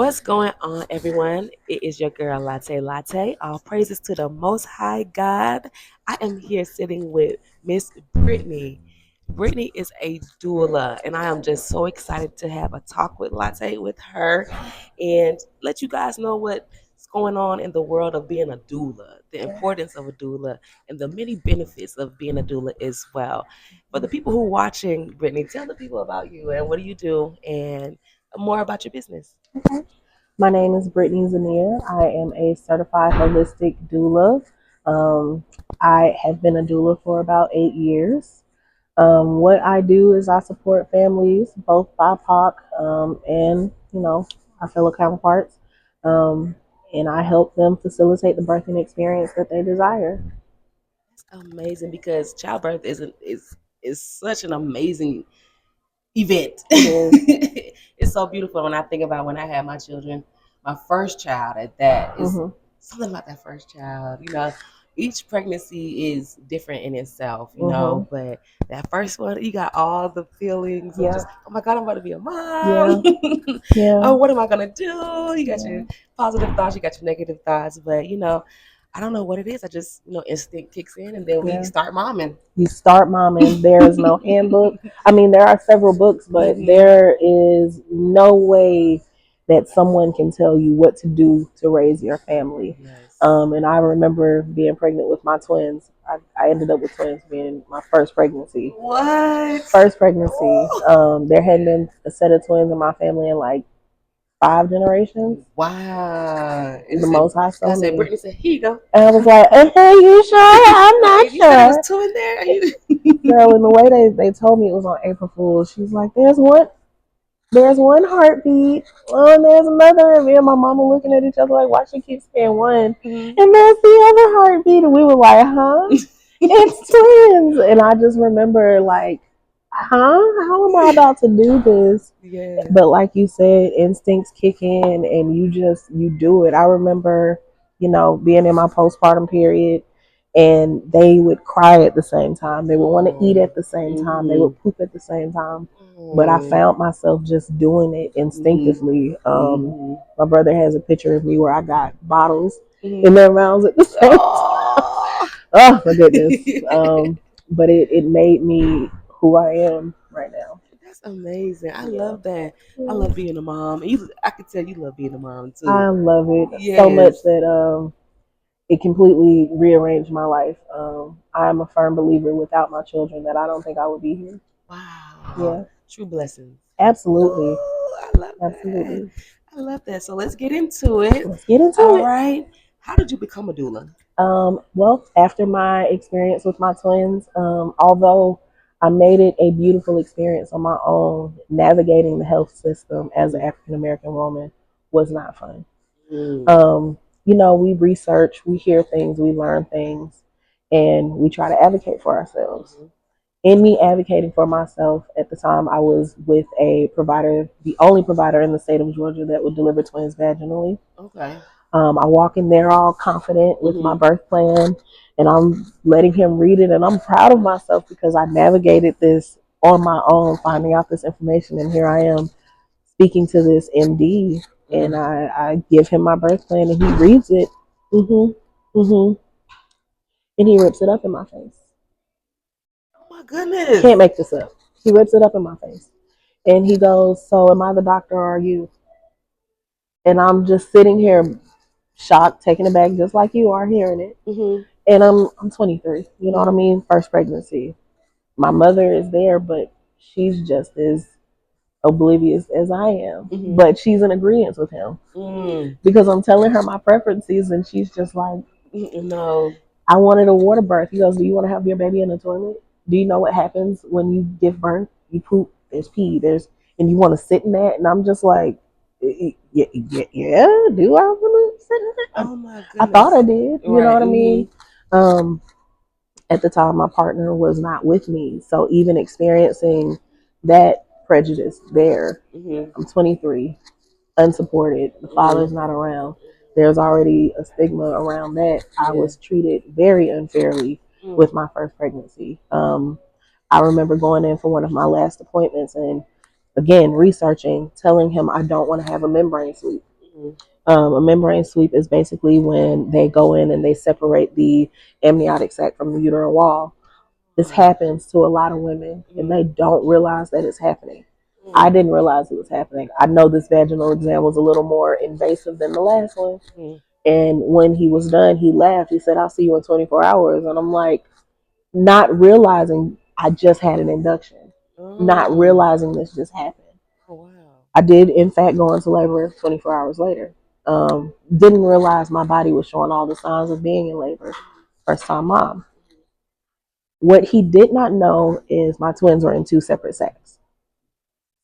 What's going on, everyone? It is your girl Latte. All praises to the Most High God. I am here sitting with Miss Brittany. Brittany is a doula, and I am just so excited to have a talk with Latte with her and let you guys know what's going on in the world of being a doula, the importance of a doula, and the many benefits of being a doula as well. For the people who are watching, Brittany, tell the people about you and what do you do and more about your business. Okay. My name is Brittany Zania. I am a certified holistic doula. Um, I have been a doula for about 8 years. What I do is I support families, both BIPOC and our fellow counterparts, um, and I help them facilitate the birthing experience that they desire. It's amazing because childbirth is such an amazing event. It is. It's so beautiful when I think about when I had my children. My first child at that is Hmm. something about that first child. Each pregnancy is different in itself, Hmm. but that first one, you got all the feelings of Yeah. just, oh my God, I'm about to be a Yeah. mom. Yeah. Oh, what am I going to do? You got Yeah. your positive thoughts, you got your negative thoughts, but I don't know what it is. I just, instinct kicks in and then we Yeah. start momming. You start momming. There is no handbook. I mean, there are several books, but Hmm. there is no way that someone can tell you what to do to raise your family. Yes. And I remember being pregnant with my twins. I ended up with twins being my first pregnancy. What? First pregnancy. Ooh. There hadn't been a set of twins in my family in like 5 generations. Wow. And The it said, Most High God told said, me. Brittany said, here you go. And I was like, you sure? I'm not You said it was sure. two in there? Are you? Girl, in the way they told me it was on April Fool's, she's like, there's one heartbeat. Oh, and there's another. And me and my mama looking at each other like, why she keeps saying one? Mhm. And there's the other heartbeat. And we were like, huh? It's twins. And I just remember like, huh? How am I about to do this? Yeah. But like you said, instincts kick in and you do it. I remember, being in my postpartum period and they would cry at the same time. They would want to eat at the same time. They Mm-hmm. would poop at the same time. But I Mm-hmm. found myself just doing it instinctively. Mm-hmm. My brother has a picture of me where I got bottles in Mm-hmm. their mouths at the same time. Oh. Oh my goodness. But it made me who I am right now. That's amazing. I Yeah. love that. I Yeah. love being a mom. And I could tell you love being a mom too. I love it so much Yes. that it completely rearranged my life. I'm a firm believer without my children that I don't think I would be here. Wow. Yeah, True blessings. absolutely. Oh, I love that. Absolutely. I love that. So let's get into it. Let's get into All it. right. How did you become a doula? Well, after my experience with my twins, although I made it a beautiful experience on my own, navigating the health system as an Mm-hmm. African American woman was not fun. Mm-hmm. Um, we research, we hear things, we learn things, and we try to advocate for ourselves. In me advocating for myself, at the time I was with a provider, the only provider in the state of Georgia that would deliver twins vaginally. Okay. I walk in there all confident with my Mm-hmm. birth plan, and I'm letting him read it, and I'm proud of myself because I navigated this on my own, finding out this information, and here I am speaking to this MD, and Mm-hmm. I give him my birth plan, and he reads it, hmm hmm and he rips it up in my face. Oh my goodness. Can't make this up. He rips it up in my face, and he goes, "So, am I the doctor or are you?" And I'm just sitting here, shocked, taken aback, just like you are hearing it. Mm-hmm. And I'm 23. You know what I Mm-hmm. mean? First pregnancy. My mother is there, but she's just as oblivious as I am. Mm-hmm. But she's in agreement with him Mm. because I'm telling her my preferences, and she's just like, No. I wanted a water birth. He goes, do you want to have your baby in the toilet? Do you know what happens when you give birth? You poop, there's pee, and you want to sit in that? And I'm just like, yeah, do I want to sit in that? Oh my I thought goodness. I did, you know Right. what I mean? Mm-hmm. Um, at the time, my partner was not with me. So even experiencing that prejudice there, Mm-hmm. I'm 23, unsupported, the Mm-hmm. father's not around. There's already a stigma around that. I Yeah. was treated very unfairly Mm. with my first pregnancy. I remember going in for one of my last appointments and again researching, telling him I don't want to have a membrane sweep. Mm-hmm. A membrane sweep is basically when they go in and they separate the amniotic sac from the uterine wall. This happens to a lot of women and they don't realize that it's happening. I didn't realize it was happening. I know this vaginal exam was a little more invasive than the last one. Mm-hmm. And when he was done, he laughed. He said, "I'll see you in 24 hours." And I'm like, not realizing I just had an induction, not Oh. realizing this just happened. Oh wow. I did, in fact, go into labor 24 hours later. Didn't realize my body was showing all the signs of being in labor. First time mom. What he did not know is my twins were in two separate sacks.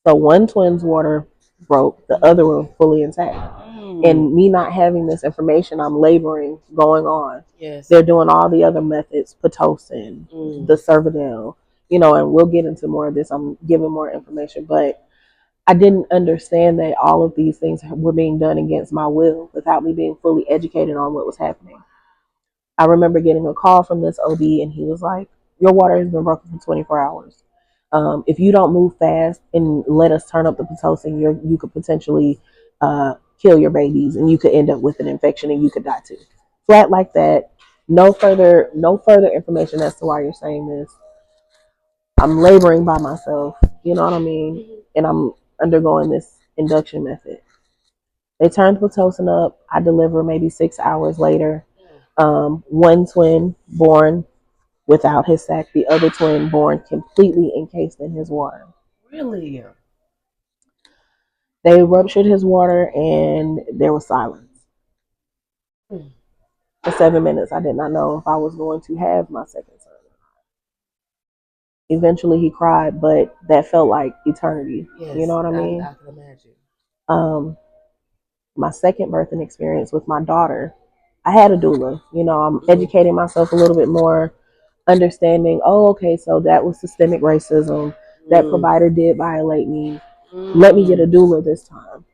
So one twin's water broke, the other one fully intact. And me not having this information, I'm laboring going on. Yes. They're doing all the other methods, Pitocin, the Cervidil, and we'll get into more of this. I'm giving more information, but I didn't understand that all of these things were being done against my will without me being fully educated on what was happening. I remember getting a call from this OB, and he was like, "Your water has been broken for 24 hours. If you don't move fast and let us turn up the Pitocin, you could potentially kill your babies, and you could end up with an infection, and you could die too." Flat like that. No further information as to why you're saying this. I'm laboring by myself. You know what I mean? And I'm undergoing this induction method. They turned Pitocin up. I deliver maybe 6 hours later. One twin born without his sac, the other twin born completely encased in his water. Really? They ruptured his water and there was silence. Mm. For 7 minutes, I did not know if I was going to have my second son. Eventually, he cried, but that felt like eternity. Yes, You know what I mean? I can imagine. Um, my second birthing experience with my daughter, I had a doula. I'm educating myself a little bit more, understanding, oh, okay, so that was systemic racism. That provider did violate me. Let me get a doula this time.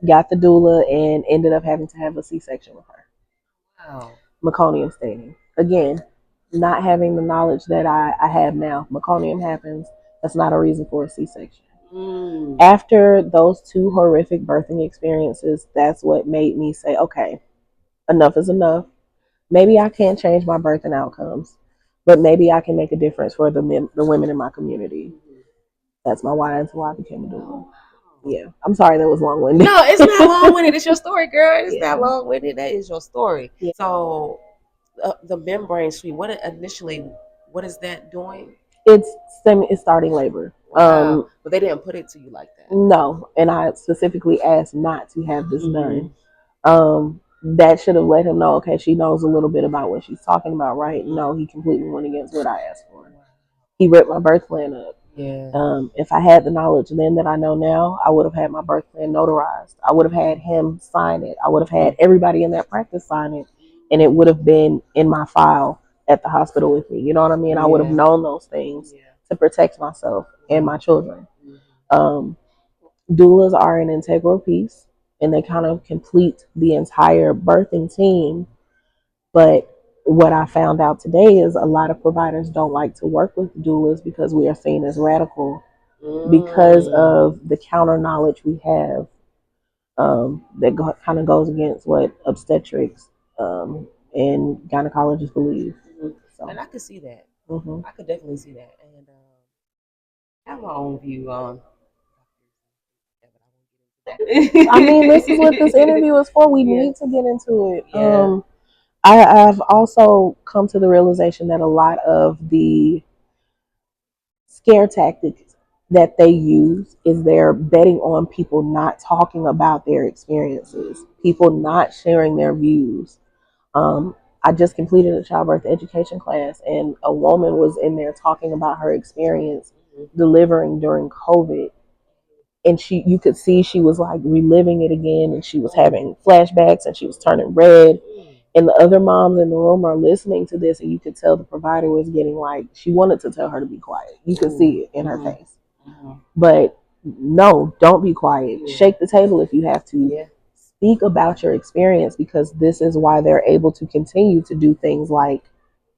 Got the doula and ended up having to have a C-section with her. Wow. Meconium staining. Again, not having the knowledge that I have now. Meconium happens. That's not a reason for a C-section. After those two horrific birthing experiences, that's what made me say, okay, enough is enough. Maybe I can't change my birthing outcomes, but maybe I can make a difference for the women in my community. That's my why into why I became a doula. Yeah, I'm sorry that was long winded. No, it's not long winded. It's your story, girl. It's not long winded. That is your story. Yeah. So, the membrane suite. What is that doing? It's starting labor. Wow. But they didn't put it to you like that. No, and I specifically asked not to have this done. That should have let him know, okay, she knows a little bit about what she's talking about, right? No, he completely went against what I asked for. He ripped my birth plan up. Yeah. If I had the knowledge then that I know now, I would have had my birth plan notarized. I would have had him sign it. I would have had everybody in that practice sign it, and it would have been in my file at the hospital with me. You know what I mean? I would have known those things to protect myself and my children. Doulas are an integral piece, and they kind of complete the entire birthing team. But what I found out today is a lot of providers don't like to work with doulas because we are seen as radical because of the counter knowledge we have that kind of goes against what obstetrics and gynecologists believe. So. And I could see that. Mm-hmm. I could definitely see that. And I have my own view on. I mean, this is what this interview is for. We need to get into it. Yeah. I've also come to the realization that a lot of the scare tactics that they use is they're betting on people not talking about their experiences, people not sharing their views. I just completed a childbirth education class, and a woman was in there talking about her experience delivering during COVID. And you could see she was like reliving it again, and she was having flashbacks, and she was turning red. And the other moms in the room are listening to this, and you could tell the provider was getting like, she wanted to tell her to be quiet. You could see it in her face. But no, don't be quiet. Shake the table if you have to. Speak about your experience, because this is why they're able to continue to do things like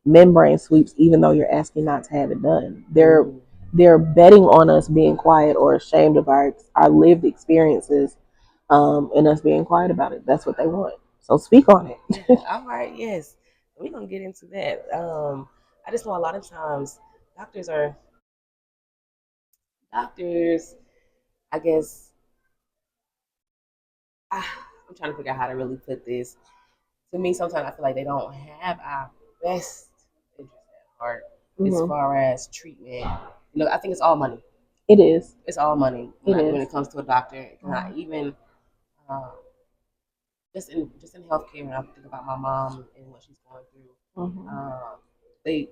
membrane sweeps, even though you're asking not to have it done. They're betting on us being quiet or ashamed of our lived experiences, and us being quiet about it. That's what they want. So speak on it. Yeah, all right, yes. We're gonna get into that. I just know a lot of times doctors are doctors, I guess I'm trying to figure out how to really put this. To me, sometimes I feel like they don't have our best interest at heart as Hmm. far as treatment. I think it's all money. It is. It's all money It when is. it comes to a doctor. Not even um, just in healthcare. When I think about my mom and what she's going through, Hmm. they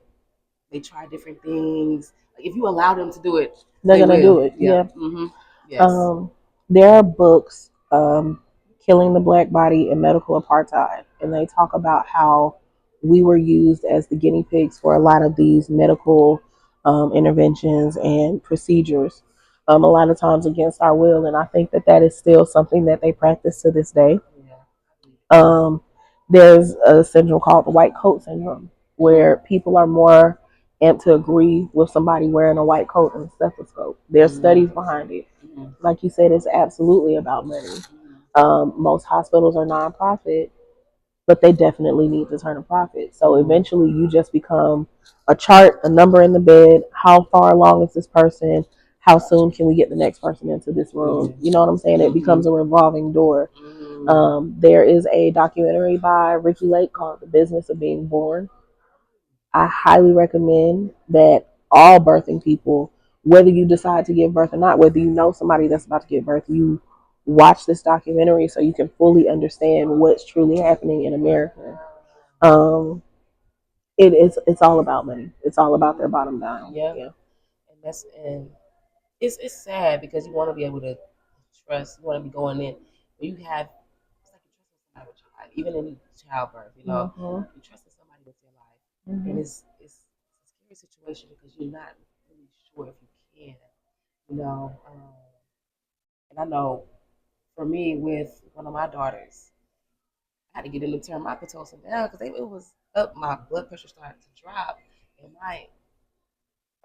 they try different things. Like if you allow them to do it, They're they gonna do will. it. Yeah. Yeah. Yes. Um, there are books, "Killing the Black Body and Medical Apartheid," and they talk about how we were used as the guinea pigs for a lot of these medical interventions and procedures. A lot of times against our will, and I think that that is still something that they practice to this day. Yeah. Um, there's a syndrome called the white coat syndrome, Mm-hmm. where people are more amped to agree with somebody wearing a white coat and a stethoscope. There's Mm-hmm. studies behind it. Like you said, it's absolutely about money. Most hospitals are nonprofit, but they definitely need to turn a profit. So eventually, you just become a chart, a number in the bed. How far along is this person? How soon can we get the next person into this room? You know what I'm saying? It becomes a revolving door. There is a documentary by Ricky Lake called "The Business of Being Born." I highly recommend that all birthing people, whether you decide to give birth or not, whether you know somebody that's about to give birth, you watch this documentary so you can fully understand what's truly happening in America. Um, it's all about money. It's all about their bottom line. Yeah. Yeah. And it's sad because you want to be able to trust. You want to be going in, but you have it's like you trust somebody with your life, even in childbirth. Mm-hmm. You trusting somebody with your life, and Mm-hmm. it's a scary situation because you're not really sure if you can. You know, and I know for me with one of my daughters, I had to get them to turn my pitocin down because it was up. My blood pressure started to drop, and my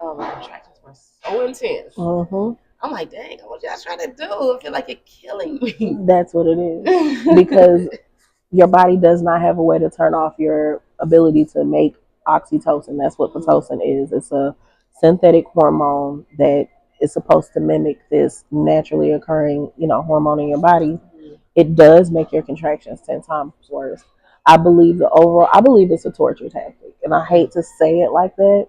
contractions were so intense. Mm-hmm. I'm like, dang, what y'all trying to do? I feel like you're killing me. That's what it is. Because your body does not have a way to turn off your ability to make oxytocin. That's what pitocin is. It's a synthetic hormone that is supposed to mimic this naturally occurring, hormone in your body. It does make your contractions 10 times worse. I believe it's a torture tactic. And I hate to say it like that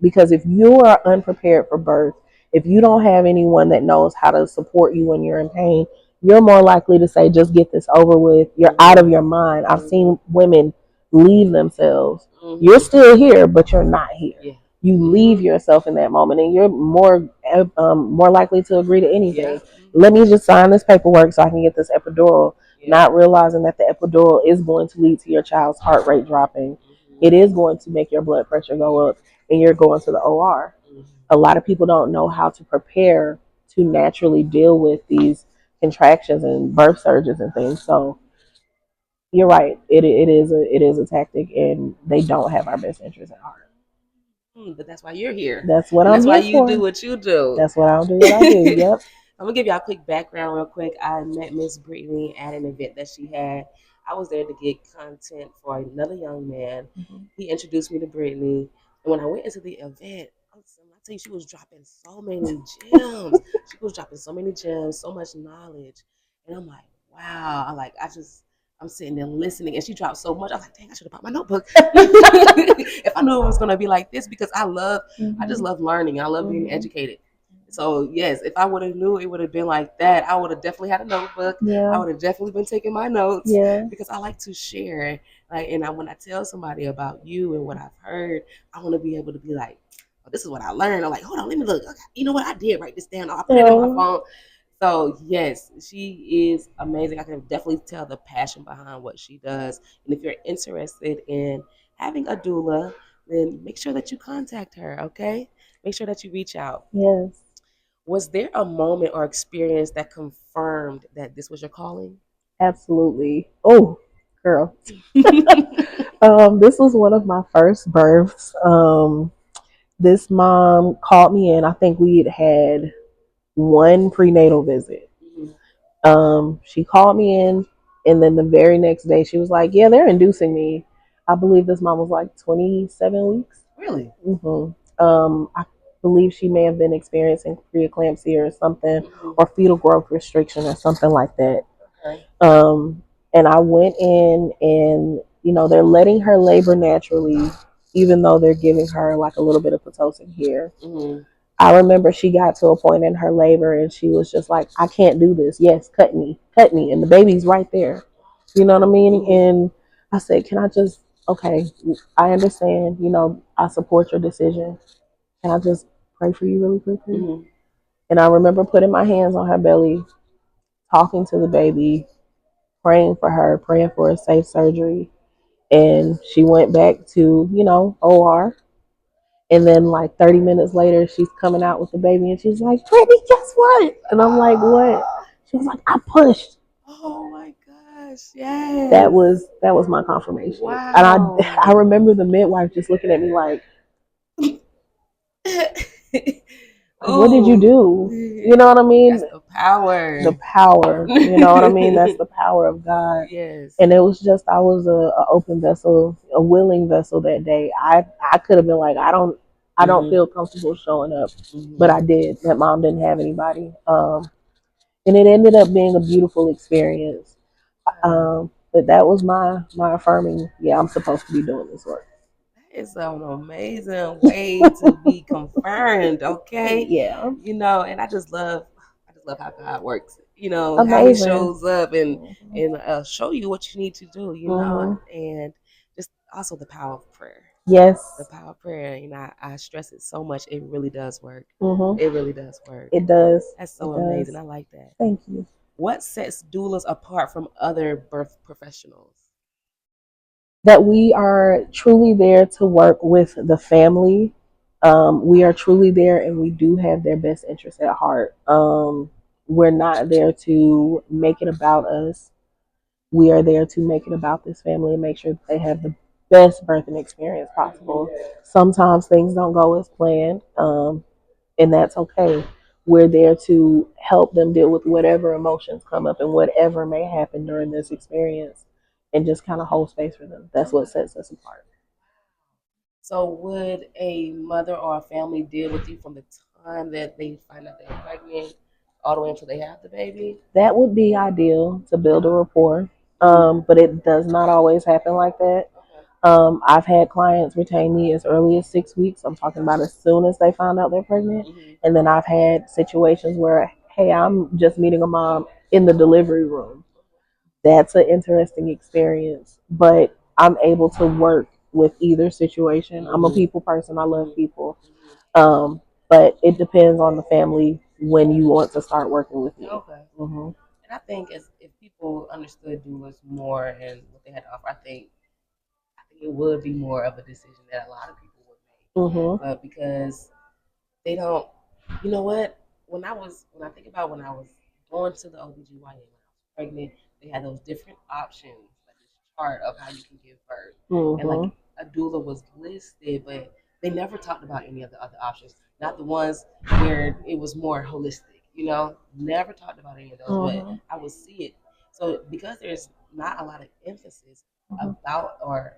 because if you are unprepared for birth, if you don't have anyone that knows how to support you when you're in pain, you're more likely to say, just get this over with. You're out of your mind. I've seen women leave themselves. You're still here, but you're not here. Yeah. You leave yourself in that moment, and you're more likely to agree to anything. Yeah. Let me just sign this paperwork so I can get this epidural, not realizing that the epidural is going to lead to your child's heart rate dropping. It is going to make your blood pressure go up, and you're going to the OR. A lot of people don't know how to prepare to naturally deal with these contractions and birth surges and things. So you're right. It is a tactic, and they don't have our best interest at heart. But that's why you're here, That's what and I'm that's why here you for. do what you do. That's what I'll do. What I do. Yep. I'm gonna give y'all a quick background real quick. I met Miss Brittany at an event that she had. I was there to get content for another young man. Mm-hmm. He introduced me to Brittany, and when I went into the event, I tell you, she was dropping so many gems. She was dropping so many gems, so much knowledge, and I'm like, wow. I'm sitting there listening, and she dropped so much. I was like, dang, I should have brought my notebook. If I knew it was gonna be like this, because I just Mm-hmm. love learning. I love being Mm-hmm. educated. So yes, if I would have knew it would have been like that, I would have definitely had a notebook. I Yeah. would have definitely been taking my notes Yeah. because I like to share. Like, and when I tell somebody about you and what I've heard, I want to be able to be like, oh, this is what I learned. I'm like, hold on, let me look. Okay, you know what? I did write this down. I put it in my So phone. So yes, she is amazing. I can definitely tell the passion behind what she does. And if you're interested in having a doula, then make sure that you contact her. Okay, make sure that you reach out. yes, Was there a moment or experience that confirmed that this was your calling? absolutely. Oh, girl. This was one of my first births. This mom called me in. I think we had had one prenatal visit. She called me in, and then the very next day she was like, "Yeah, they're inducing me." I believe this mom was like 27 weeks. Really? I believe she may have been experiencing preeclampsia or something, Mm-hmm. or fetal growth restriction or something like that. Okay. And I went in, and they're letting her labor naturally, even though they're giving her like a little bit of pitocin here. Mm-hmm. I remember she got to a point in her labor and she was just like, "I can't do this. Yes, cut me." And the baby's right there. You know what I mean? Mm-hmm. And I said, "Can I just, okay, I understand, I support your decision. Can I just pray for you really quickly?" Mm-hmm. And I remember putting my hands on her belly, talking to the baby, praying for her, praying for a safe surgery. And she went back to, OR. And then like 30 minutes later, she's coming out with the baby and she's like, "Brittany, guess what?" And I'm like, "What?" She was like, "I pushed." Oh my gosh! That Yes. was my confirmation. And I Wow. remember the midwife just looking at me like, "What did you Oh, do?" You know what I mean? that's the power. The power. You know what I mean? That's the power of God. Yes. And it was just, I was a open vessel, a willing vessel that day. I could have been like, I don't Mm-hmm. feel comfortable showing up, but Mm-hmm. I did. That mom didn't have anybody, and it ended up being a beautiful experience. Wow. But that was my affirming. Yeah, I'm supposed to be doing this work. That is an amazing way to be confirmed, okay? Yeah, And I just love how God works. How He amazing. shows up and Hmm. and show you what you need to do. Hmm. And just also the power of prayer. The Yes. power of prayer. I stress it so much. It really does work. Hmm. It really does work. It does. That's so It amazing. does. I like that. Thank you. What sets doulas apart from other birth professionals? That we are truly there to work with the family. We are truly there, and we do have their best interests at heart. We're not there to make it about us. We are there to make it about this family and make sure that they have the best birthing experience possible. Sometimes things don't go as planned, and that's okay. We're there to help them deal with whatever emotions come up and whatever may happen during this experience, and just kind of hold space for them. That's what sets us apart. So, would a mother or a family deal with you from the time that they find out they're pregnant all the way until they have the baby? That would be ideal to build a rapport, Mm-hmm. but it does not always happen like that. Okay. I've had clients retain me as early as 6 weeks. I'm talking about as soon as they found out they're pregnant. Mm-hmm. And then I've had situations where, hey, I'm just meeting a mom in the delivery room. That's an interesting experience, but I'm able to work with either situation. I'm a Mm-hmm. people person. I love people. Mm-hmm. Um, but it depends on the family when you want to start working with me. Okay. Hmm. And I think as if people understood doulas more and what they had to offer, I think it would be more of a decision that a lot of people would make. Hmm. But because they don't, you know what? When I think about when I was going to the OBGYN when I was pregnant, they had those different options, like this chart of how you can give birth. And like Hmm. a doula was listed, but they never talked about any of the other options. Not the ones where it was more holistic, never talked about any of those, but Hmm. I would see it. So because there's not a lot of Hmm. about or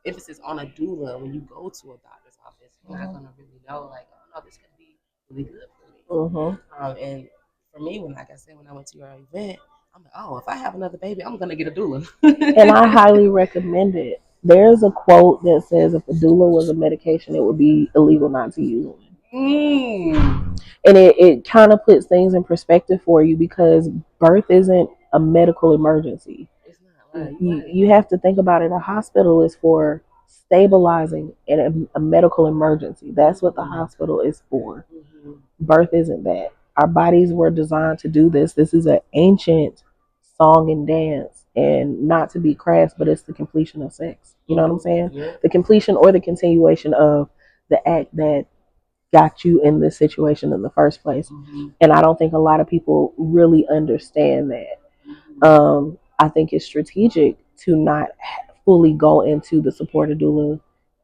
emphasis on a doula when you go to a doctor's office, you're not Hmm. gonna really know like, oh no, this could be really good for me. Hmm. And for me, like I said, when I went to your event, I'm like, oh, if I have another baby, I'm gonna get a doula. And I highly recommend it. There's a quote that says if a doula was a medication, it would be illegal not to use one. Mm. And it kind of puts things in perspective for you, because birth isn't a medical emergency. It's not right. You're right. You have to think about it. A hospital is for stabilizing a medical emergency. That's what the Mm-hmm. hospital is for. Mm-hmm. Birth isn't that. Our bodies were designed to do this. This is an ancient song and dance, and not to be crass, but it's the completion of sex. You know what I'm saying? Mm-hmm. Yeah. The completion or the continuation of the act that got you in this situation in the first place. Mm-hmm. And I don't think a lot of people really understand that. Mm-hmm. I think it's strategic to not fully go into the support a doula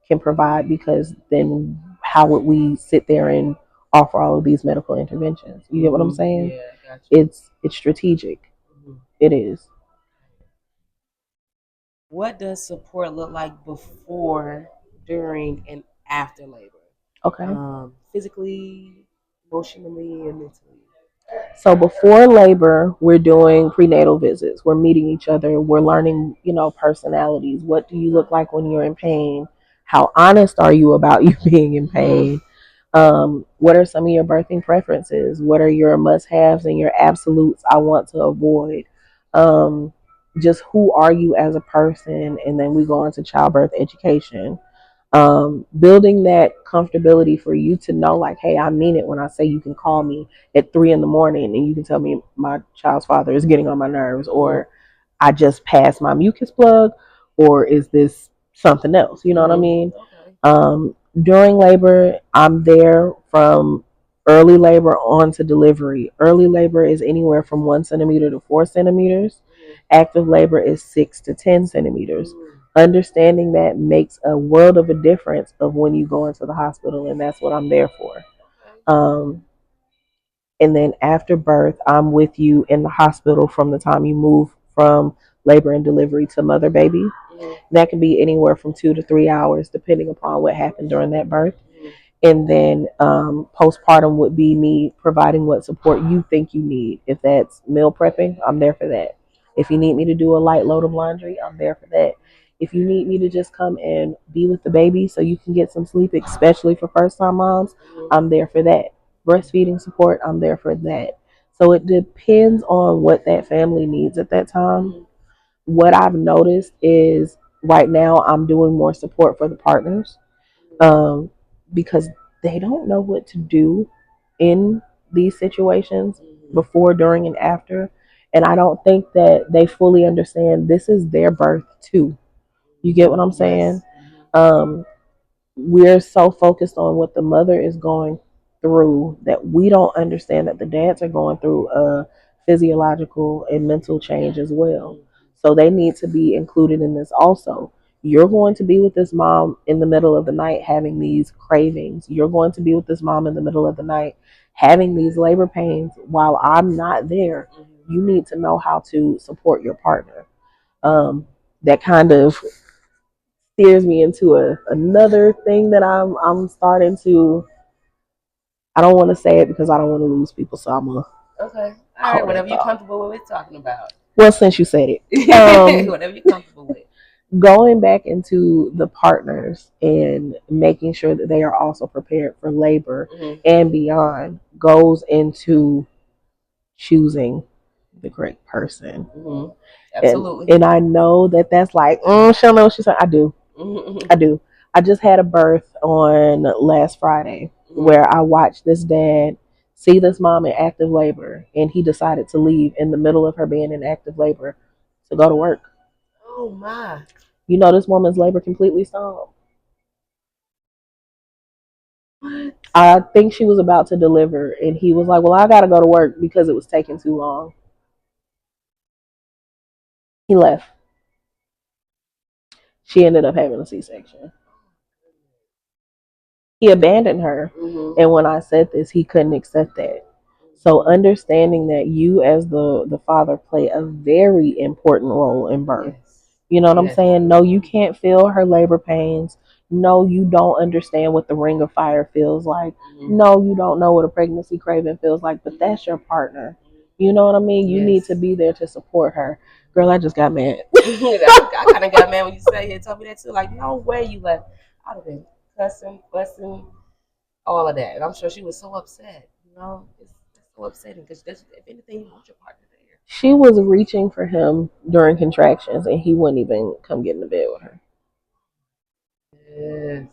can provide, because then how would we sit there and offer all of these medical interventions? You get what I'm Mm-hmm. saying? Yeah, I got you. It's strategic. It is. What does support look like before, during, and after labor? Okay. Physically, emotionally, and mentally. So before labor, we're doing prenatal visits. We're meeting each other. We're learning, personalities. What do you look like when you're in pain? How honest are you about you being in pain? What are some of your birthing preferences? What are your must-haves and your absolutes I want to avoid? Um, just who are you as a person? And then we go into childbirth education, building that comfortability for you to know, like, hey, I mean it when I say you can call me at 3 in the morning and you can tell me my child's father is getting on my nerves, or I just passed my mucus plug, or is this something else? You know what I mean? Okay. During labor, I'm there from early labor on to delivery. Early labor is anywhere from 1 centimeter to 4 centimeters. Active labor is 6 to 10 centimeters. Understanding that makes a world of a difference of when you go into the hospital, and that's what I'm there for. Um, and then after birth, I'm with you in the hospital from the time you move from labor and delivery to mother baby. That can be anywhere from 2 to 3 hours, depending upon what happened during that birth. And then postpartum would be me providing what support you think you need. If that's meal prepping, I'm there for that. If you need me to do a light load of laundry, I'm there for that. If you need me to just come and be with the baby so you can get some sleep, especially for first time moms, I'm there for that. Breastfeeding support, I'm there for that. So it depends on what that family needs at that time. What I've noticed is right now I'm doing more support for the partners, um, because they don't know what to do in these situations before, during, and after. And I don't think that they fully understand this is their birth too. You get what I'm saying? Um, we're so focused on what the mother is going through that we don't understand that the dads are going through a physiological and mental change as well. So they need to be included in this also. You're going to be with this mom in the middle of the night having these cravings. You're going to be with this mom in the middle of the night having these labor pains while I'm not there. You need to know how to support your partner. That kind of steers me into another thing that I'm starting to. I don't want to say it because I don't want to lose people, so I'm gonna Okay. All right. hold Whatever that you're thought. comfortable with talking about. Well, since you said it, Whatever you're comfortable with. going back into the partners and making sure that they are also prepared for labor and beyond goes into choosing the correct person. Absolutely. And I know that that's like, she'll know what she's saying. I do. I do. I just had a birth on last Friday where I watched this dad see this mom in active labor, and he decided to leave in the middle of her being in active labor to go to work. Oh my. You know, this woman's labor completely stopped. What? I think she was about to deliver, and he was like, well, I got to go to work because it was taking too long. He left. She ended up having a C-section. He abandoned her. And when I said this, he couldn't accept that. So understanding that you as the father play a very important role in birth. You know what I'm saying? No, you can't feel her labor pains. No, you don't understand what the ring of fire feels like. No, you don't know what a pregnancy craving feels like, but that's your partner. You know what I mean? You need to be there to support her. Girl, I just got mad. I kind of got mad when you said it. Told me that too. Like, no way you left. I'd have been cussing, fussing, all of that. And I'm sure she was so upset. It's so upsetting because if anything, you want your partner there. She was reaching for him during contractions, and he wouldn't even come get in the bed with her. Yes.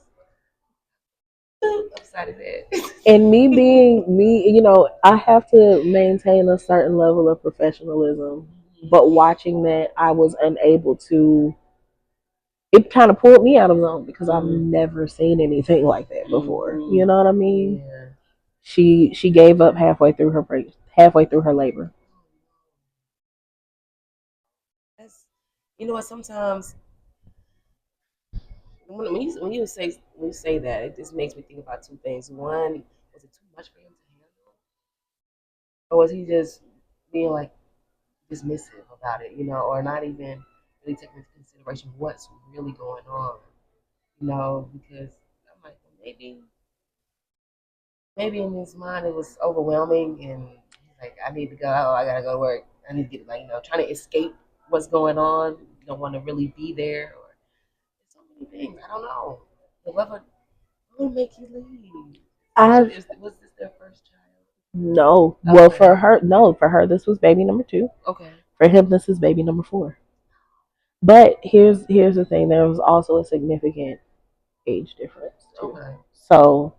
Upside of that. And me being me, I have to maintain a certain level of professionalism. But watching that, I was unable to. It kind of pulled me out of zone because I've never seen anything like that before. You know what I mean? Yeah. She gave up halfway through her labor. That's, you know what? Sometimes when you say that, it just makes me think about two things. One, was it too much for him to handle, or was he just being like dismissive about it, or not even really taking into consideration what's really going on, because I'm like, well, maybe in his mind it was overwhelming, and he's like, I need to go. Oh, I gotta go to work. I need to get like trying to escape what's going on. You don't want to really be there, or so many things. I don't know. What would make you leave? I've Was this their first child? No. Well, Okay. for her, no. For her, this was baby number 2. Okay. For him, this is baby number 4. But here's the thing. There was also a significant age difference too. Okay. So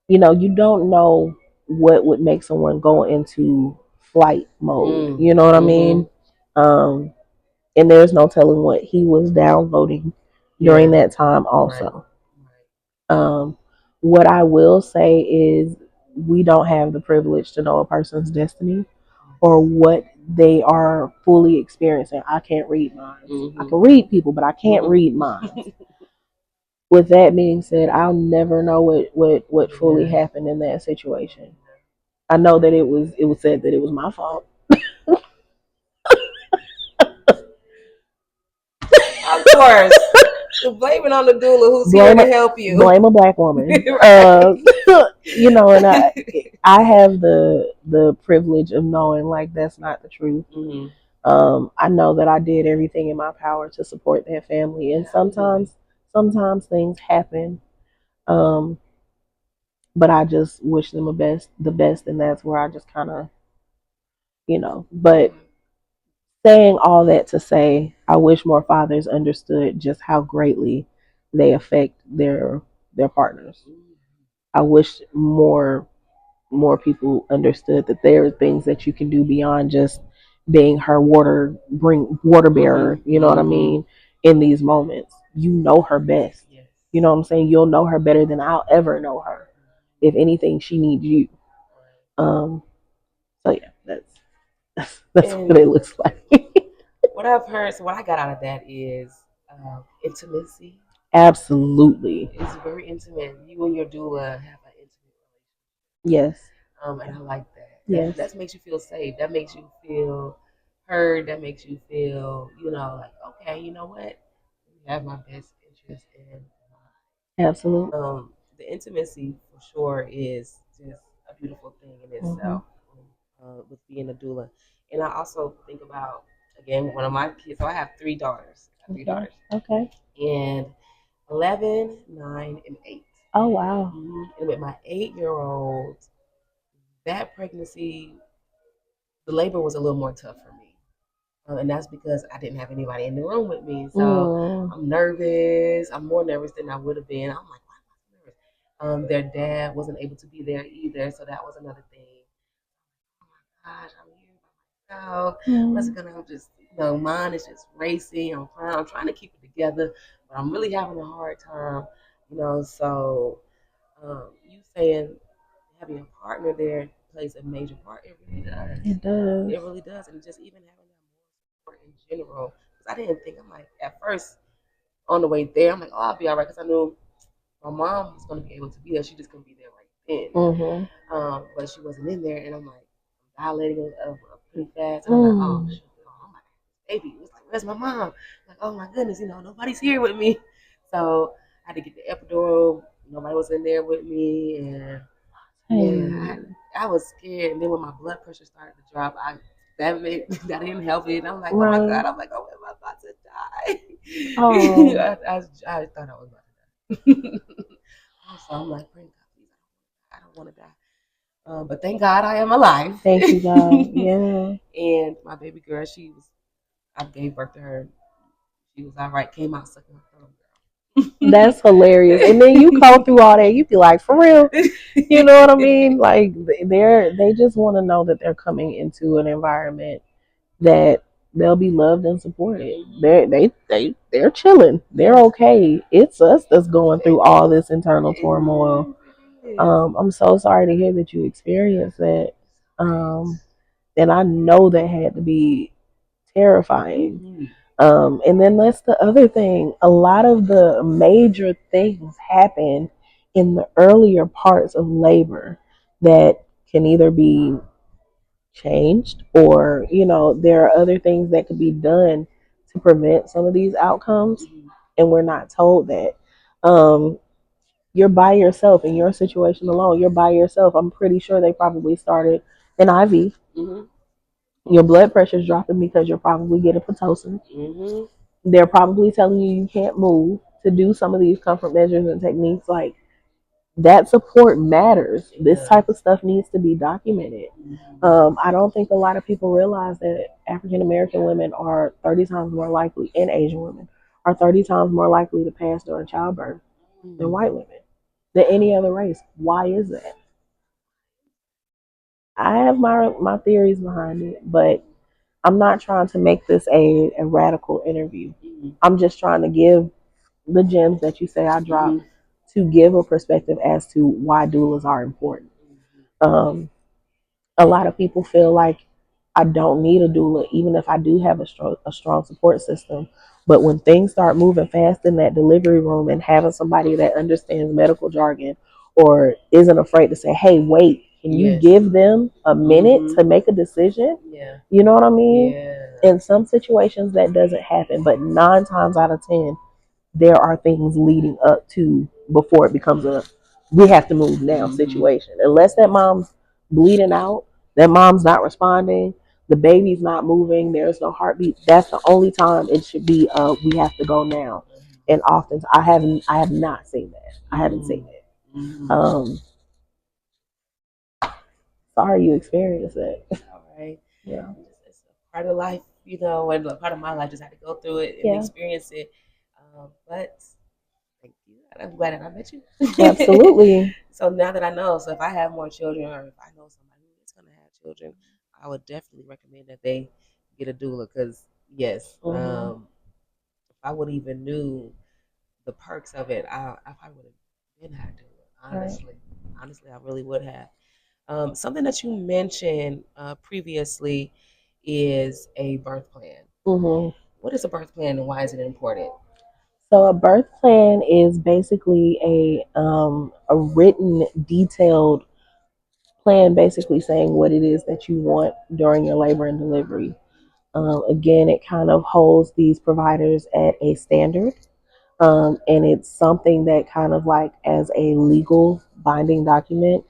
you don't know what would make someone go into flight mode. You know what I mean? Um, and there's no telling what he was downvoting during that time also. Right. What I will say is we don't have the privilege to know a person's destiny or what they are fully experiencing. I can't read minds. I can read people, but I can't read minds. With that being said, I'll never know what fully happened in that situation. I know that it was said that it was my fault. Of course. Blame it on the doula who's here to help you. Blame a black woman. And I have the privilege of knowing like that's not the truth. I know that I did everything in my power to support that family, and sometimes things happen. Um, but I just wish them the best, and that's where I just kind of, But saying all that to say, I wish more fathers understood just how greatly they affect their partners. I wish more people understood that there are things that you can do beyond just being her water bearer. You know what I mean? In these moments, you know her best. You know what I'm saying? You'll know her better than I'll ever know her. If anything, she needs you. Um. So yeah, that's what it looks like. What I've heard, so what I got out of that is intimacy. Absolutely. It's very intimate. You and your doula have an intimate relationship. Yes. And I like that. Yes. That makes you feel safe. That makes you feel heard. That makes you feel, like, okay, you know what? You have my best interest in mind. Absolutely. The intimacy for sure is just a beautiful thing in itself with being a doula. And I also think about, again, one of my kids. So I have 3 daughters. I have 3 daughters. Okay. And 11, 9, and 8. Oh, wow. And with my 8-year-old, that pregnancy, the labor was a little more tough for me. And that's because I didn't have anybody in the room with me. So I'm nervous. I'm more nervous than I would have been. I'm like, why am I so nervous? Their dad wasn't able to be there either. So that was another thing. Oh my gosh, I'm here by myself. What's going to just, mine is just racing. I'm trying to keep it together, but I'm really having a hard time, So you saying having a partner there plays a major part. It really does. It does. It really does. And just even having that more support in general. Because I didn't think, I'm like, at first, on the way there, I'm like, oh, I'll be all right. Because I knew my mom was going to be able to be there. She just couldn't be there right then. But she wasn't in there. And I'm like, I'm dilating pretty fast. And I'm like, oh, shoot. Oh, my baby. It was like, where's my mom? I'm like, oh, my goodness. Nobody's here with me. So I had to get the epidural. Nobody was in there with me. And yeah, I was scared, and then when my blood pressure started to drop, that didn't help it. And I'm like, oh my god, I'm like, oh, am I about to die? Oh. I thought I was about to die. So I'm like, pray God, please, I don't want to die. But thank God I am alive. Thank you, God. Yeah. And my baby girl, I gave birth to her. She was all right. Came out sucking my thumb. That's hilarious. And then you go through all that, you be like, for real, you know what I mean? Like they just want to know that they're coming into an environment that they'll be loved and supported. They're chilling. They're okay. It's us that's going through all this internal turmoil. I'm so sorry to hear that you experienced that. And I know that had to be terrifying. And then that's the other thing. A lot of the major things happen in the earlier parts of labor that can either be changed, or there are other things that could be done to prevent some of these outcomes, and we're not told that. um, you're by yourself in your situation alone. You're by yourself. I'm pretty sure they probably started an IV. Mm-hmm. Your blood pressure is dropping because you're probably getting Pitocin. Mm-hmm. They're probably telling you you can't move to do some of these comfort measures and techniques. Like, that support matters. This type of stuff needs to be documented. I don't think a lot of people realize that African American women are 30 times more likely, and Asian women are 30 times more likely to pass during childbirth than white women, than any other race. Why is that? I have my theories behind it, but I'm not trying to make this a radical interview. I'm just trying to give the gems that you say I drop, to give a perspective as to why doulas are important. Um, a lot of people feel like I don't need a doula, even if I do have a strong support system. But when things start moving fast in that delivery room, and having somebody that understands medical jargon or isn't afraid to say, hey, wait, can you give them a minute to make a decision? Yeah. You know what I mean? Yeah. In some situations, that doesn't happen, but 9 times out of 10, there are things leading up to before it becomes a we have to move now situation. Unless that mom's bleeding out, that mom's not responding, the baby's not moving, there's no heartbeat. That's the only time it should be we have to go now. And often I have not seen that. I haven't seen it. Sorry you experienced it. All right. Yeah. It's a part of life, and a part of my life. Just had to go through it and Yeah. experience it. But thank you. I'm glad that I met you. Absolutely. So now that I know, so if I have more children, or if I know somebody who is going to have children, I would definitely recommend that they get a doula. Because yes, if I would even knew the perks of it, I probably would have been had a doula. Honestly, honestly, I really would have. Something that you mentioned previously is a birth plan. Mm-hmm. What is a birth plan, and why is it important? So a birth plan is basically a written, detailed plan, basically saying what it is that you want during your labor and delivery. Again, it kind of holds these providers at a standard, and it's something that kind of like as a legal binding document.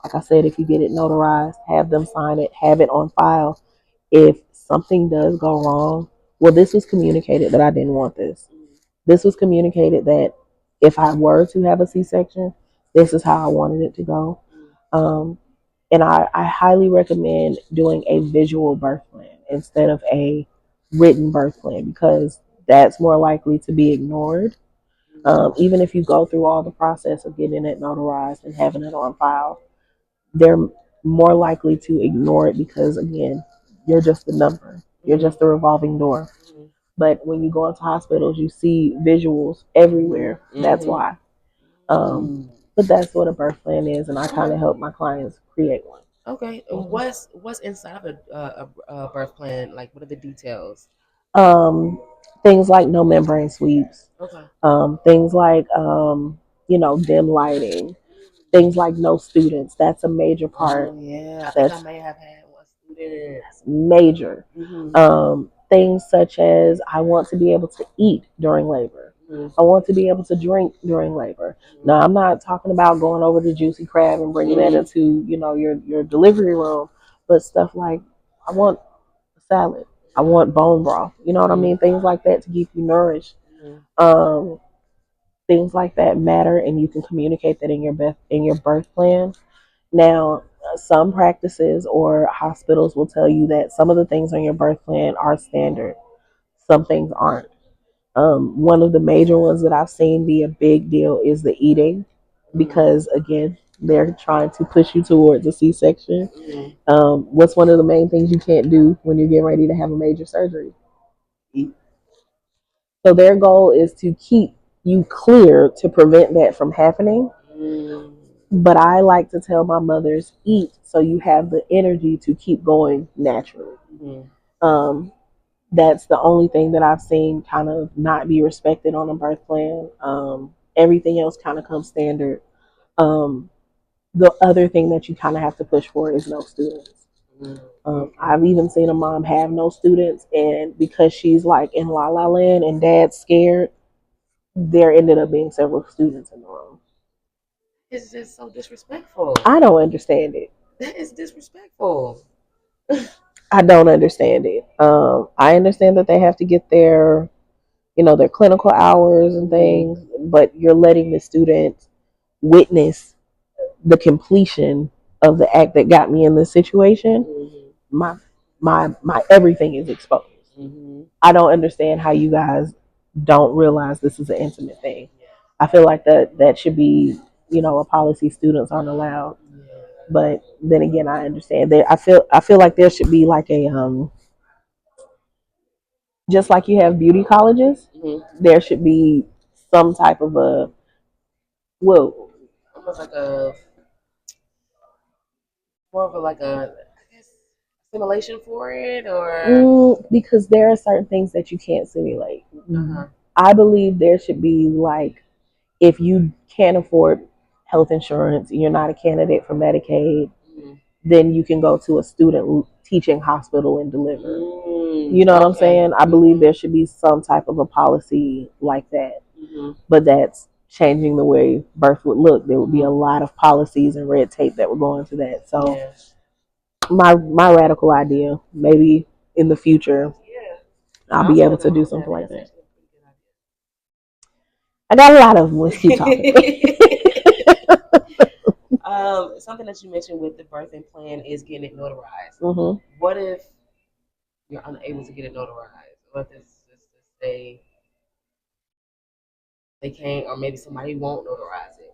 Like I said, if you get it notarized, have them sign it, have it on file. If something does go wrong, well, this was communicated that I didn't want this. This was communicated that if I were to have a C-section, this is how I wanted it to go. Um, and I highly recommend doing a visual birth plan instead of a written birth plan, because that's more likely to be ignored. Even if you go through all the process of getting it notarized and having it on file, they're more likely to ignore it because, again, you're just a number, you're just a revolving door. But when you go into hospitals, you see visuals everywhere. That's why. But that's what a birth plan is, and I kind of help my clients create one. Okay, what's inside of a birth plan? Like, what are the details? Um, Things like no membrane sweeps. Okay. Things like dim lighting. Things like no students. That's a major part. Oh, yeah, I think I That's may have had one student. major. Things such as I want to be able to eat during labor. I want to be able to drink during labor. Now, I'm not talking about going over to Juicy Crab and bringing that into your delivery room, but stuff like I want a salad. I want bone broth. You know what I mean? Things like that to keep you nourished. Um, Things like that matter, and you can communicate that in your birth plan. Now, some practices or hospitals will tell you that some of the things on your birth plan are standard. Some things aren't. One of the major ones that I've seen be a big deal is the eating, because again, they're trying to push you towards a C-section. What's one of the main things you can't do when you're getting ready to have a major surgery? Eat. So their goal is to keep you clear to prevent that from happening. But I like to tell my mothers, eat so you have the energy to keep going naturally. Um, that's the only thing that I've seen kind of not be respected on a birth plan. Everything else kind of comes standard. The other thing that you kind of have to push for is no students. I've even seen a mom have no students, and because she's like in La La Land and dad's scared, there ended up being several students in the room. It's just so disrespectful. I don't understand it. That is disrespectful. I don't understand it. I understand that they have to get their, their clinical hours and things, but you're letting the students witness the completion of the act that got me in this situation. My everything is exposed. I don't understand how you guys don't realize this is an intimate thing. I feel like that should be, a policy students aren't allowed. But then again, I understand that I feel like there should be like a just like you have beauty colleges, there should be some type of a, well, Almost like a more of a like a I guess simulation for it or because there are certain things that you can't simulate. uh-huh. I believe there should be like, if you can't afford health insurance, you're not a candidate for Medicaid, then you can go to a student teaching hospital and deliver. You know what I'm saying? I believe there should be some type of a policy like that. But that's changing the way birth would look. There would be a lot of policies and red tape that would go into that. So my radical idea, maybe in the future, I'll be able to do something like that. I got a lot of them. Let's keep talking. Something that you mentioned with the birthing plan is getting it notarized. Mm-hmm. What if you're unable to get it notarized? What if it's say they can't, or maybe somebody won't notarize it?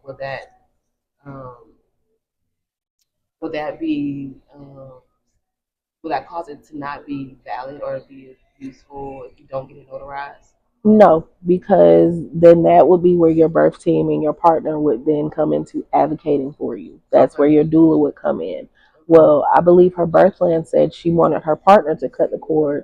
Um, would that be would that cause it to not be valid or be useful if you don't get it notarized? No, because then that would be where your birth team and your partner would then come into advocating for you. That's where your doula would come in. Well, I believe her birth plan said she wanted her partner to cut the cord.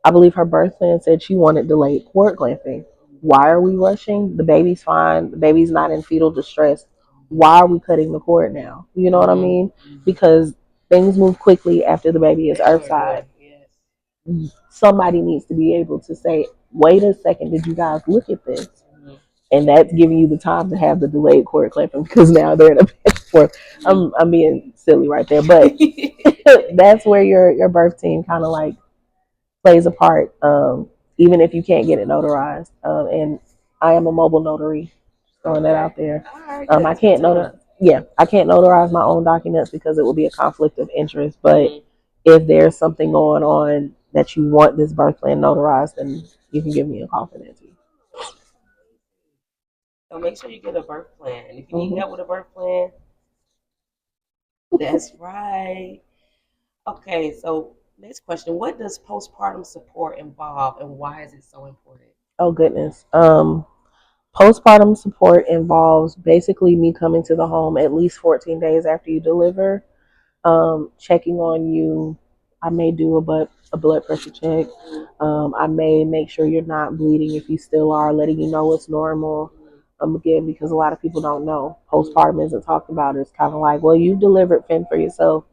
I believe her birth plan said she wanted delayed cord clamping. Why are we rushing? The baby's fine. The baby's not in fetal distress. Why are we cutting the cord now? You know what I mean? Because things move quickly after the baby is earthside. Somebody needs to be able to say, wait a second, did you guys look at this? And that's giving you the time to have the delayed cord clamping, because now they're in a back and forth. I'm being silly right there, but that's where your birth team kind of like plays a part, even if you can't get it notarized. And I am a mobile notary, throwing that out there. I can't notarize. Yeah, I can't notarize my own documents because it will be a conflict of interest. But if there's something going on that you want this birth plan notarized, then you can give me a call for that too. So make sure you get a birth plan. And if you need help with a birth plan, that's right. Okay, so next question. What does postpartum support involve and why is it so important? Oh goodness. Postpartum support involves basically me coming to the home at least 14 days after you deliver, checking on you. I may do a blood pressure check. I may make sure you're not bleeding. If you still are, letting you know it's normal. Again, because a lot of people don't know, postpartum isn't talked about. It's kind of like, well, you delivered, fend for yourself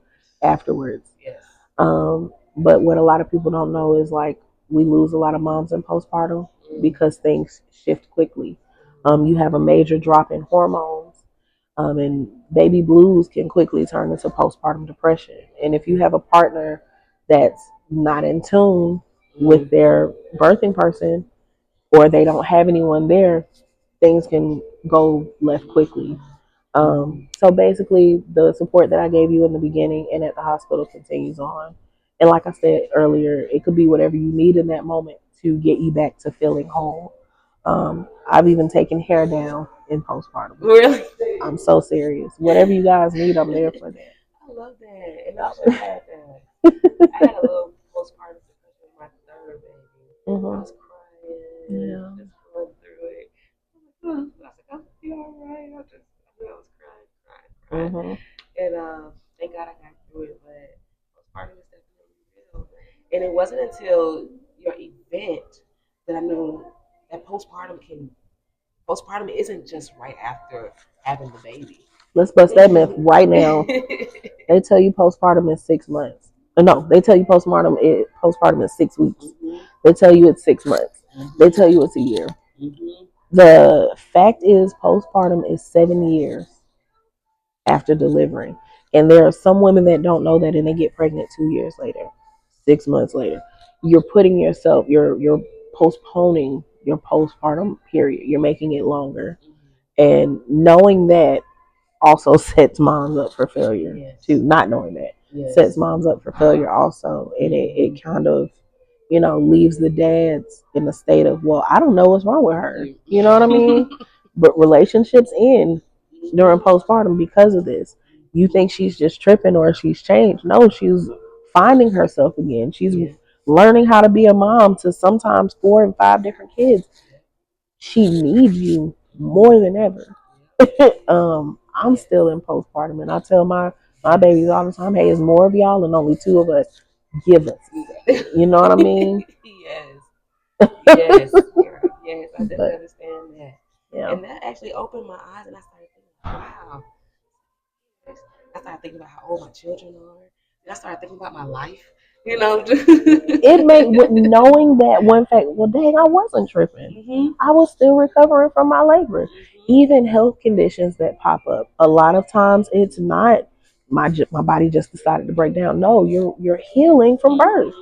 afterwards. Yes. But what a lot of people don't know is like we lose a lot of moms in postpartum because things shift quickly. You have a major drop in hormones, and baby blues can quickly turn into postpartum depression. And if you have a partner that's not in tune with their birthing person, or they don't have anyone there, things can go left quickly. So basically, the support that I gave you in the beginning and at the hospital continues on. And like I said earlier, it could be whatever you need in that moment to get you back to feeling whole. I've even taken hair down in postpartum. Really? I'm so serious. Whatever you guys need, I'm there for that. I love that. And I should have had that. I had a little postpartum depression with my third baby. I was crying. Yeah. Just going through it. I was like, I'll be all right. I was crying. And thank God I got through it. But postpartum is definitely real. And it wasn't until your event that I knew that postpartum isn't just right after having the baby. Let's bust that myth right now. They tell you postpartum is 6 months. No, they tell you postpartum is 6 weeks. They tell you it's 6 months. They tell you it's a year. The fact is, postpartum is 7 years after delivering. And there are some women that don't know that and they get pregnant 2 years later, 6 months later. You're putting yourself, you're postponing your postpartum period. You're making it longer. And knowing that also sets moms up for failure too. Not knowing that sets moms up for failure also. And it kind of, leaves the dads in a state of, well, I don't know what's wrong with her. You know what I mean? But relationships end during postpartum because of this. You think she's just tripping or she's changed. No, she's finding herself again. She's learning how to be a mom to sometimes 4 and 5 different kids. She needs you more than ever. I'm still in postpartum, and I tell my babies all the time, "Hey, it's more of y'all and only 2 of us. Give us, you know what I mean?" Yes. Yes. Yes. I definitely understand that. Yeah. And that actually opened my eyes, and I started thinking, wow. I started thinking about how old my children are. And I started thinking about my life. It made with knowing that one fact. Well, dang, I wasn't tripping. I was still recovering from my labor. Even health conditions that pop up. A lot of times, it's not my body just decided to break down. No, you're healing from birth.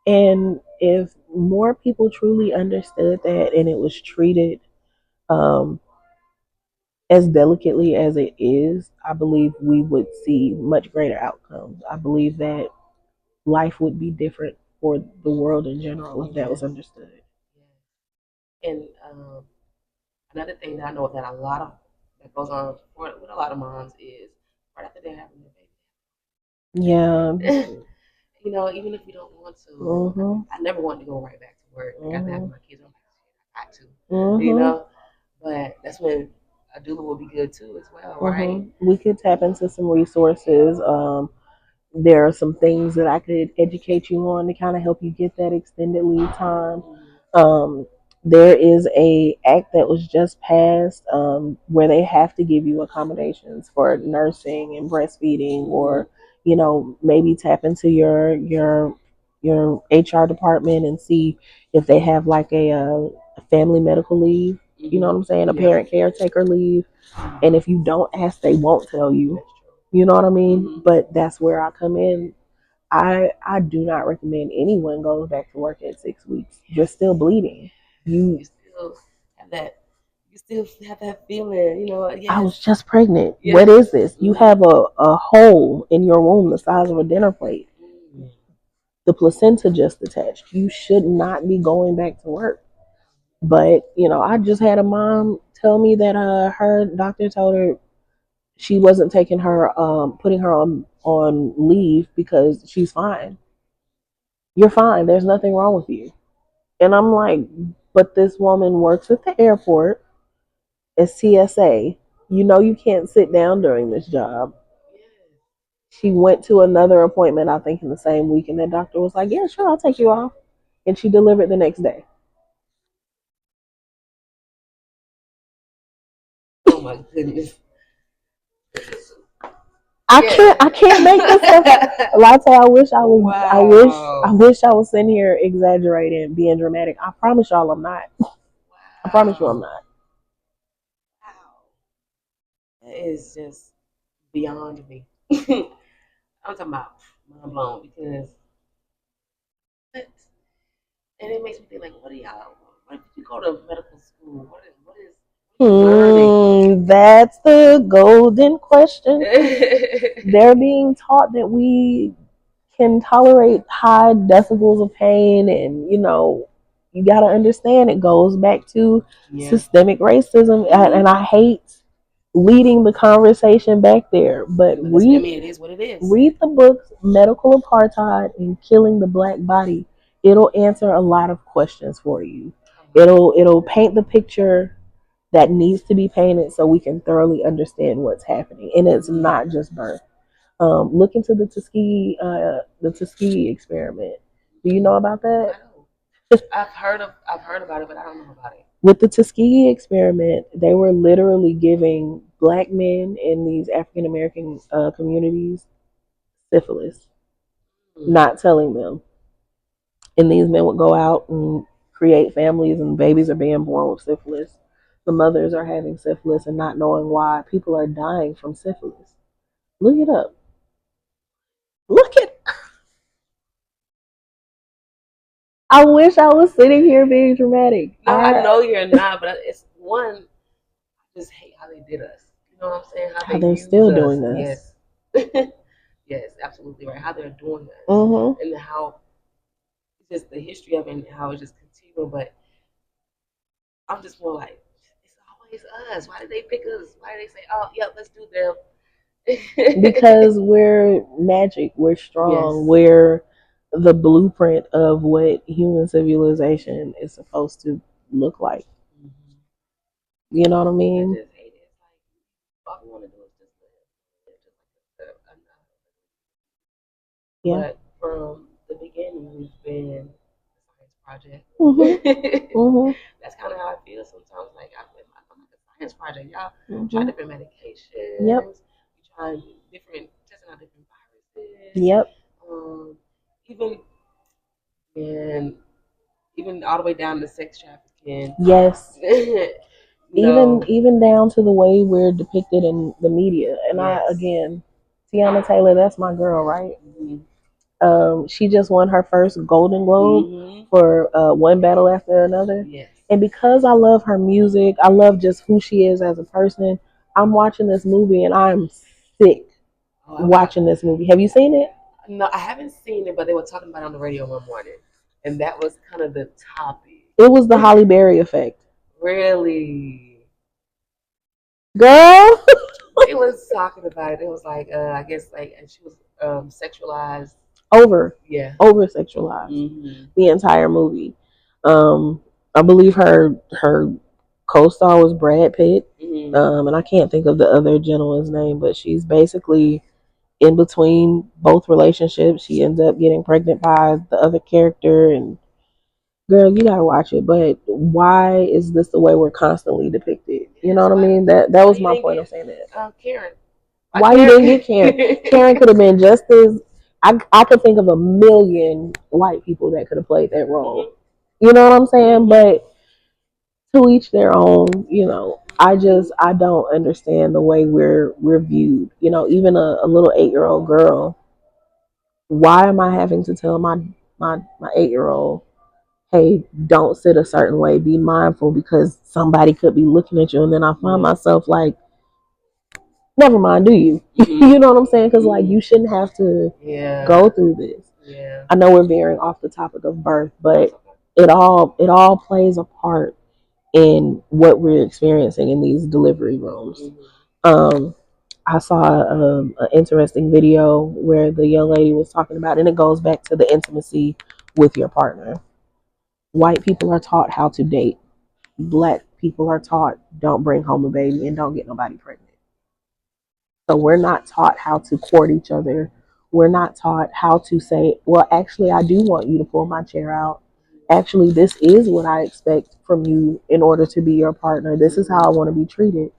And if more people truly understood that and it was treated um, as delicately as it is, I believe we would see much greater outcomes. I believe that life would be different for the world in general if that was understood. And another thing that I know that a lot of that goes on with a lot of moms is right after they're having their Yeah. baby. Even if you don't want to, I never wanted to go right back to work after having my kids. I'm like, I got to, But that's when a doula will be good too, as well, right? We could tap into some resources. There are some things that I could educate you on to kind of help you get that extended lead time. Um, there is a act that was just passed where they have to give you accommodations for nursing and breastfeeding, or maybe tap into your HR department and see if they have like a family medical leave. You know what I'm saying? A parent caretaker leave. And if you don't ask, they won't tell you. You know what I mean? But that's where I come in. I do not recommend anyone goes back to work at 6 weeks. You're still bleeding. You still have that. You still have that feeling. Yes. I was just pregnant. Yes. What is this? You have a hole in your womb the size of a dinner plate. The placenta just attached. You should not be going back to work. But I just had a mom tell me that her doctor told her she wasn't taking her putting her on leave because she's fine. You're fine. There's nothing wrong with you. And I'm like, but this woman works at the airport as TSA. You can't sit down during this job. She went to another appointment, I think, in the same week, and the doctor was like, "Yeah, sure, I'll take you off." And she delivered the next day. Oh my goodness. I can't make this stuff. Latte, I wish I was. Wow. I wish I was sitting here exaggerating, being dramatic. I promise y'all, I'm not. Wow. I promise you, I'm not. Wow, that is just beyond me. I'm talking about mind blown because, and it makes me think like, what do y'all? What if you go to medical school? What is learning? That's the golden question. They're being taught that we can tolerate high decibels of pain, and you got to understand it goes back to systemic racism, and I hate leading the conversation back there, but it is what it is. Read the books Medical Apartheid and Killing the Black Body. It'll answer a lot of questions for you. It'll paint the picture that needs to be painted so we can thoroughly understand what's happening, and it's not just birth. Look into the Tuskegee experiment. Do you know about that? I've heard about it, but I don't know about it. With the Tuskegee experiment, they were literally giving black men in these African American communities syphilis. not telling them. And these men would go out and create families, and babies are being born with syphilis. The mothers are having syphilis and not knowing why. People are dying from syphilis. Look it up. Look it. I wish I was sitting here being dramatic. No, I know you're not, but it's one. I just hate how they did us. You know what I'm saying? How How they they're use still us. doing this. Yes. Yes, absolutely right. How they're doing us, and how just the history of it and how it's just continuing. But I'm just more like, it's always us. Why did they pick us? Why did they say, oh, yeah, let's do them? Because we're magic, we're strong, Yes. we're the blueprint of what human civilization is supposed to look like. Mm-hmm. You know what I I mean? just hate it. It's like, all we want to do is just live. Just like Yeah. but from the beginning, we've been a science project. That's kind of how I feel sometimes. Like, I'm like a science project. Y'all try different medications. Yep. We try different, testing out different viruses. Yep. Even, and even all the way down to sex trafficking. Yes. No. Even down to the way we're depicted in the media. And Yes. I again, Tiana Taylor, that's my girl, right? Mm-hmm. She just won her first Golden Globe for one battle after another. Yes. And because I love her music, I love just who she is as a person. I'm watching this movie and I'm sick watching this movie. Have you seen it? No, I haven't seen it, but they were talking about it on the radio one morning, and that was kind of the topic. It was the Halle Berry effect. Really? Girl. They was talking about it. It was like, I guess, like, and she was sexualized. Over sexualized Mm-hmm. the entire movie. I believe her co-star was Brad Pitt. And I can't think of the other gentleman's name, but she's basically in between both relationships. She ends up getting pregnant by the other character, and girl, you gotta watch it. But why is this the way we're constantly depicted? You know what I mean? That was my point of saying that. Karen. Why you didn't get Karen? Karen could have been just as. I could think of a million white people that could have played that role. You know what I'm saying? But to each their own. You know, I don't understand the way we're viewed. You know, even a little 8-year-old girl. Why am I having to tell my 8-year-old, hey, don't sit a certain way, be mindful because somebody could be looking at you, and then I find myself like, never mind, do you? You know what I'm saying? Because like you shouldn't have to go through this. Yeah. I know we're veering off the topic of birth, but it all plays a part in what we're experiencing in these delivery rooms. Um, I saw an interesting video where the young lady was talking about, and it goes back to the intimacy with your partner. White people are taught how to date. Black people are taught don't bring home a baby and don't get nobody pregnant. So we're not taught how to court each other. We're not taught how to say, well, actually, I do want you to pull my chair out. Actually, this is what I expect from you in order to be your partner. This is how I want to be treated.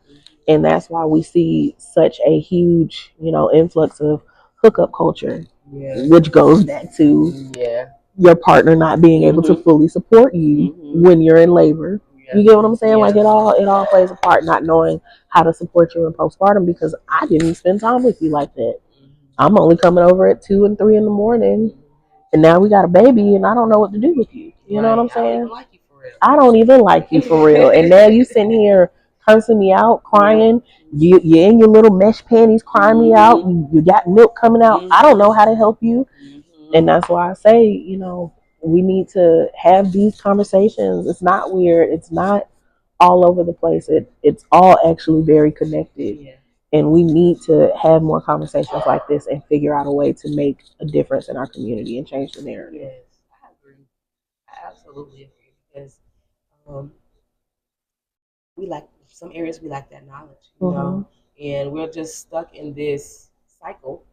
And that's why we see such a huge, influx of hookup culture, which goes back to your partner not being able to fully support you when you're in labor. You get what I'm saying? Like it all plays a part, not knowing how to support you in postpartum because I didn't spend time with you like that. I'm only coming over at 2 and 3 in the morning, and now we got a baby, and I don't know what to do with you. You know what I'm saying? I don't even like you for real. And now you sitting here cursing me out, crying. You're in your little mesh panties crying me out. You got milk coming out. I don't know how to help you. And that's why I say, we need to have these conversations. It's not weird. It's not all over the place. It's all actually very connected. And we need to have more conversations like this and figure out a way to make a difference in our community and change the narrative. Yes, I agree. I absolutely agree because um, we like some areas we lack that knowledge, and we're just stuck in this cycle.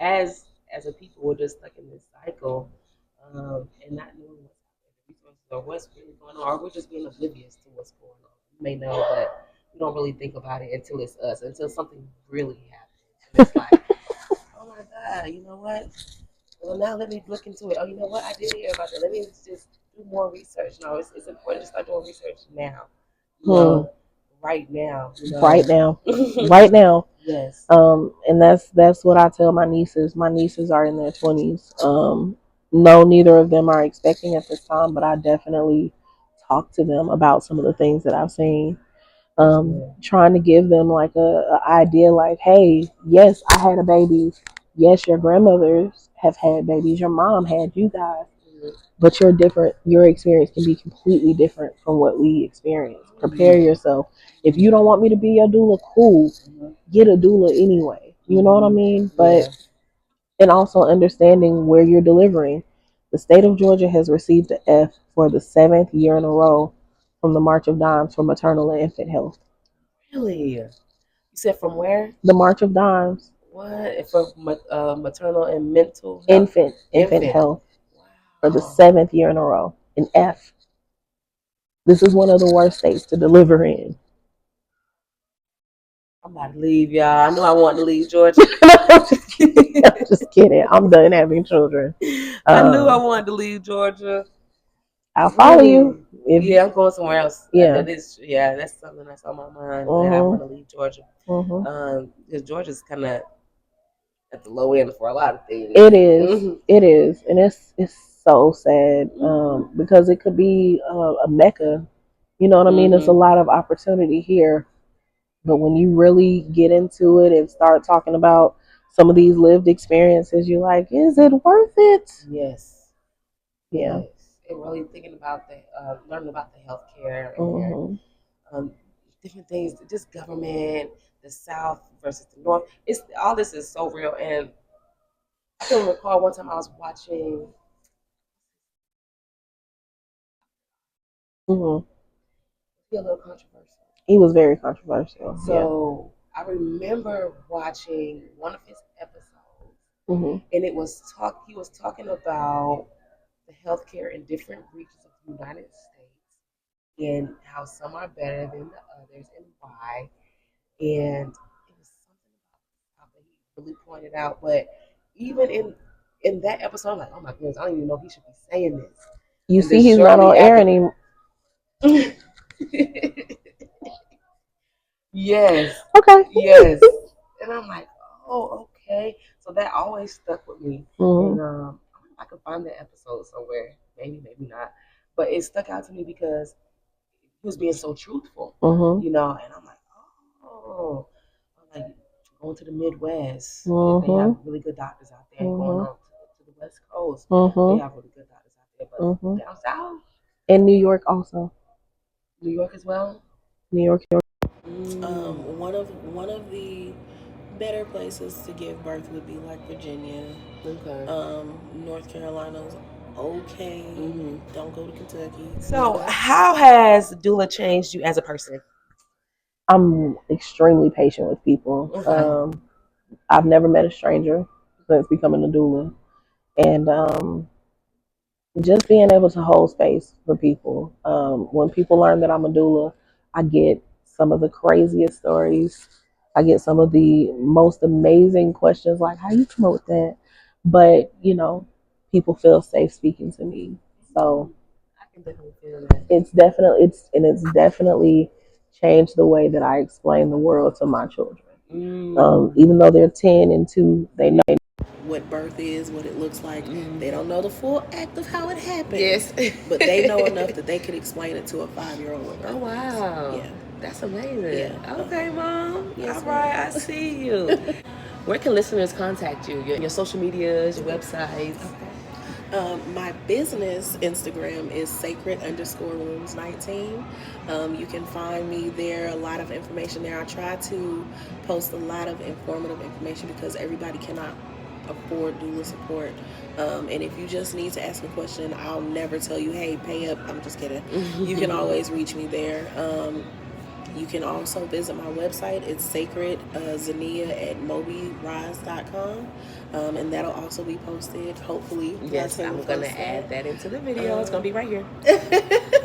As a people, we're just stuck in this cycle, and not knowing what's happening, resources, or what's really going on, or we're just being oblivious to what's going on. You may know, but we don't really think about it until it's us, until something really happens, and it's like, oh my god, you know what? Well, now let me look into it. Oh, you know what? I did hear about that. Let me just do more research. No, it's important to start doing research now. You know, right now. You know. Right now, right now. Yes. And that's what I tell my nieces. My nieces are in their 20s. No, neither of them are expecting at this time, but I definitely talk to them about some of the things that I've seen. Trying to give them like a idea, like, hey, yes, I had a baby. Yes, your grandmothers have had babies. Your mom had you guys, but you're different. Your experience can be completely different from what we experience. Prepare yourself. If you don't want me to be your doula, cool. Get a doula anyway. You know what I mean? But and also understanding where you're delivering. The state of Georgia has received an F for the seventh year in a row from the March of Dimes for maternal and infant health. Really? You said from where? The March of Dimes. What? For maternal and mental health? Infant health for the Wow. seventh year in a row. An F. This is one of the worst states to deliver in. I'm about to leave, y'all. I knew I wanted to leave Georgia. I'm just kidding. I'm done having children. I knew I wanted to leave Georgia. I'll follow you. Yeah, I'm going somewhere else. Yeah. That's something that's on my mind. That I want to leave Georgia. Because Georgia's kind of at the low end for a lot of things. It is. It is, and it's so sad because it could be a mecca. You know what I mean? There's a lot of opportunity here, but when you really get into it and start talking about some of these lived experiences, you're like, is it worth it? Yes. Yeah. Yes. And really thinking about learning about the healthcare and different things, just government, the South versus the North. It's all this is so real. And I can recall one time I was watching. Be a little controversial. He was very controversial. So I remember watching one of his episodes, and it was he was talking about the healthcare in different regions of the United States and how some are better than the others and why. And it was something about that he really pointed out. But even in that episode, I'm like, oh my goodness, I don't even know if he should be saying this. You see, he's not on air anymore. Yes. Okay. Yes. And I'm like, oh, okay. So that always stuck with me. And I don't know if I can find that episode somewhere. Maybe, maybe not. But it stuck out to me because he was being so truthful, you know. And I'm like, oh, I'm like going to the Midwest. They have really good doctors out there. Going on to the West Coast, they have really good doctors out there. But down south, and New York also. New York as well. New York. One of the better places to give birth would be like Virginia. Okay. North Carolina's okay. Don't go to Kentucky. So, how has doula changed you as a person? I'm extremely patient with people. Okay. I've never met a stranger since becoming a doula, and just being able to hold space for people. When people learn that I'm a doula, I get some of the craziest stories. I get some of the most amazing questions, like how you come up with that. But you know, people feel safe speaking to me, so I can definitely feel that. It's definitely changed the way that I explain the world to my children. Even though they're 10 and 2, they know what birth is, what it looks like. They don't know the full act of how it happens. Yes. But they know enough that they could explain it to a 5-year-old. Oh, wow. Yeah. That's amazing. Yeah. Okay, Mom. Yes, all right, I see you. Where can listeners contact you? Your social medias, your websites? My business Instagram is sacred_rooms19. You can find me there, a lot of information there. I try to post a lot of informative information because everybody cannot afford doula support. And if you just need to ask a question, I'll never tell you, hey, pay up. I'm just kidding. You can always reach me there. You can also visit my website. It's sacredzania at mobyrise.com. And that'll also be posted, hopefully. Yes, I'm going to add that into the video. It's going to be right here.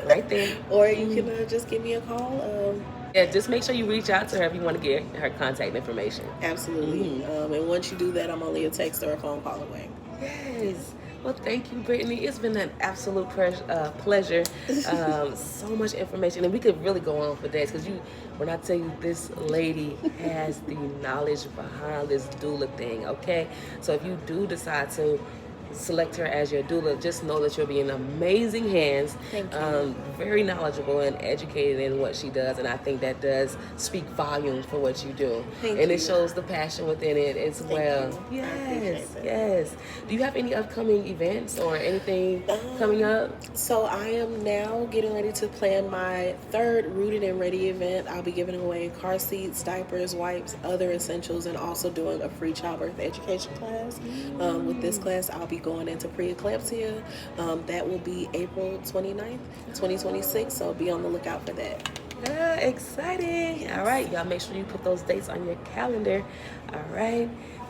Right there. Or you can just give me a call. Yeah, just make sure you reach out to her if you want to get her contact information. Absolutely. And once you do that, I'm only a text or a phone call away. Yes. Well, thank you, Brittany. It's been an absolute pleasure. So much information, and we could really go on for days because when I tell you, this lady has the knowledge behind this doula thing. Okay, so if you do decide to select her as your doula, just know that you'll be in amazing hands. Thank you. Very knowledgeable and educated in what she does, and I think that does speak volumes for what you do. Thank And you. it shows the passion within it as Thank well. you. I appreciate Yes, that. yes. Do you have any upcoming events or anything coming Um, up? so I am now getting ready to plan my third Rooted and Ready event. I'll be giving away car seats, diapers, wipes, other essentials, and also doing a free childbirth education class. With this class, I'll be going into preeclampsia. That will be April 29th, 2026. So be on the lookout for that. Yeah, exciting. All right, y'all make sure you put those dates on your calendar. All right.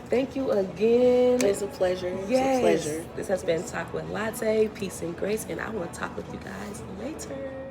Thank you again. It's a pleasure. It's a Yes. pleasure. This has been Talk with Latte. Peace and grace. And I will talk with you guys later.